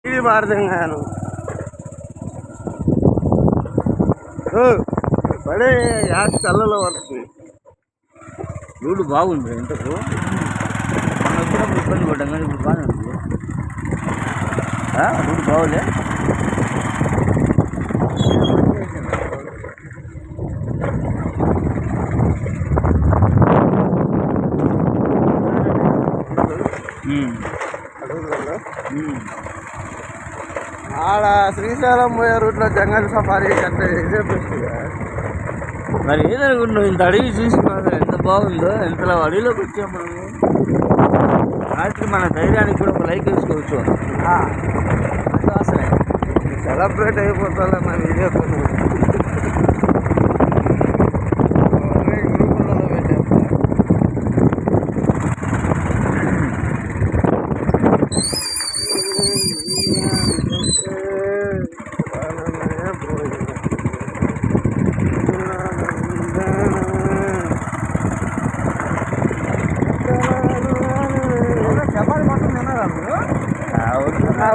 ఇది మారుతాను పడే యాక్ కళ్ళలో పడుతుంది. రోడ్డు బాగుంది ఇంతకు వచ్చినప్పుడు ఇబ్బంది పడ్డాం కానీ ఇప్పుడు బాగానే ఉంది. రోడ్డు బాగులే. ఆడ శ్రీశైలం పోయే రూట్లో జంగల్ సఫారీ అంటే ఇదే బెస్ట్. మరి ఏదనుకుంటున్నావు? ఇంత అడవి చూసుకున్నా ఎంత బాగుందో, ఎంతలా అడవిలోకి వచ్చాం మనము. రాత్రి మన ధైర్యానికి కూడా ఒక లైక్ వేసుకోవచ్చు. అసలే సెలబ్రేట్ అయిపోతా మన వీడియో గ్రూపులలో పెట్టేస్తా.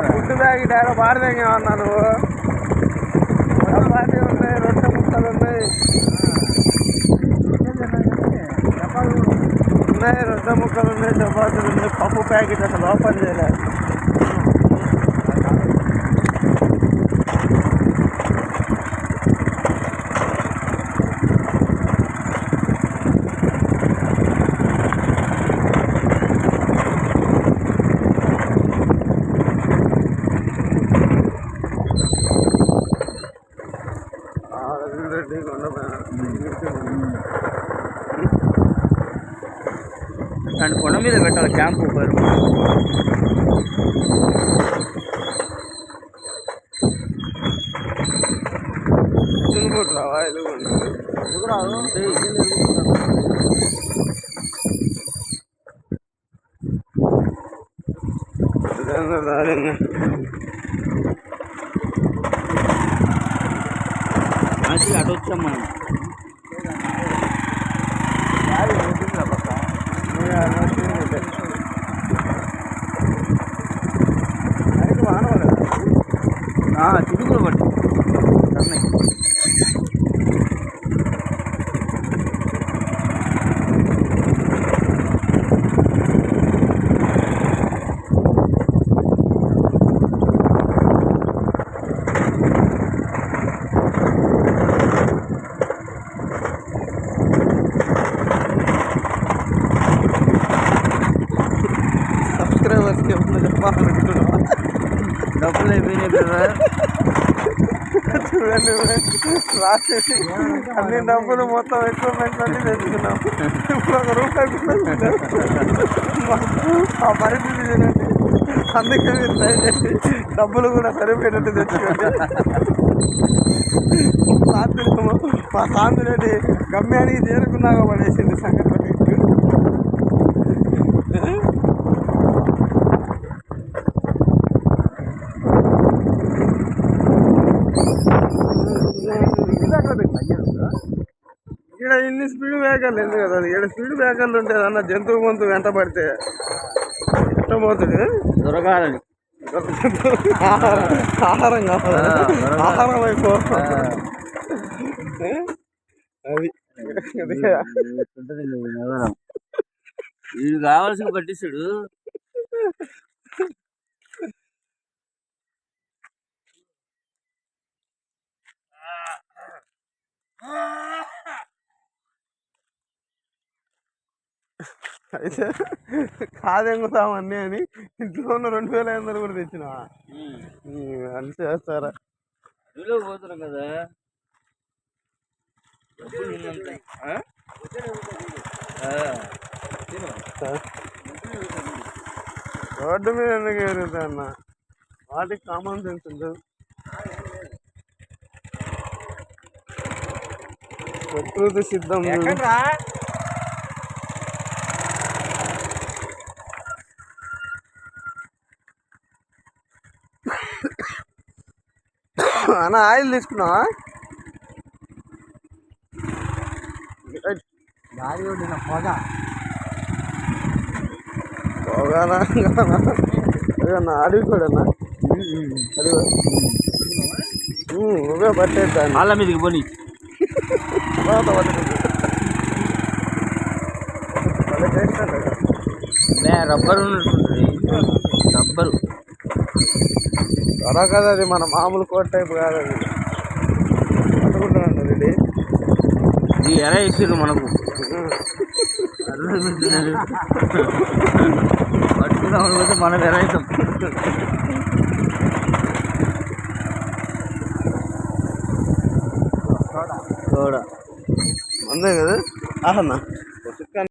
ఫుడ్ బ్యాగ్ డాడీ పాడదేమన్నా నువ్వు? చపాతీ ఉన్నాయి, రొట్టె ముక్కలు ఉన్నాయి, రొట్టె ముక్కలు ఉన్నాయి, చపాతీలు ఉన్నాయి, పప్పు ప్యాకెట్ అసలు ఓపెన్ చేయలేదు. అండ్ కొండ మీద పెట్టాలి క్యాంపు పేరు. రావా రాదు మంచిగా అటు వచ్చాం మనం. చిడుకులు పట్టు సబ్స్క్రైబర్స్కి ఎప్పుడు చెప్పాలనుకుంటున్నా. డబ్బులు అయిపోయినాయి కదా చూడండి, రాసేసి అన్ని డబ్బులు మొత్తం ఎక్విప్మెంట్ అన్ని తెచ్చుకున్నాం. ఇప్పుడు ₹1 ఆ పరిస్థితి చూడండి. అందుకే మీరు దయచేసి డబ్బులు కూడా సరిపోయినట్టు తెచ్చుకోండి. మా సాంతిరెడ్డి గమ్యానికి చేరుకున్నాక పడేసింది సంగతి. ఇక్కడ ఇన్ని స్పీడ్ బ్రేకర్లు ఎందుకు కదా? ఇక్కడ స్పీడ్ బ్రేకర్లు ఉంటాయి అన్న. జంతువు గొంతు వెంట పడితే ఇష్టమవుతుంది. దొరకాలని ఆహారం కావాలి, ఆహారం అయిపో. అది వీడు కావాల్సిన పట్టిస్తాడు. అయితే కాదెంగుతామన్నీ అని ఇంట్లో ఉన్న 2500 కూడా తెచ్చినా అని చేస్తారా? పోతున్నాం కదా రోడ్డు మీద ఎందుకు ఎదుగుతా అన్న? వాటికి కామన్ సెన్స్ ఉంటుంది. ప్రకృతి సిద్ధం. అన్న ఆయిల్ తీసుకున్నావా? పొగానా అడిగి కూడా అది నువ్వే పట్టేద్దాన్ని వాళ్ళ మీదకి పోనీ తర్వాత పట్టుకుంటుంది భలే టేస్ట్ అంట కదా. రబ్బర్ ఉన్నట్టుంటుంది రబ్బరు అలా కదా అది మన మామూలు కోట్ టైప్ కాదు అది పట్టుకుంటానండి ఇది ఇది ఎలా వేసారు మనకు పట్టుకున్నామని పోతే మనం ఎలా అవుతాం అందే కదా ఆహన్నా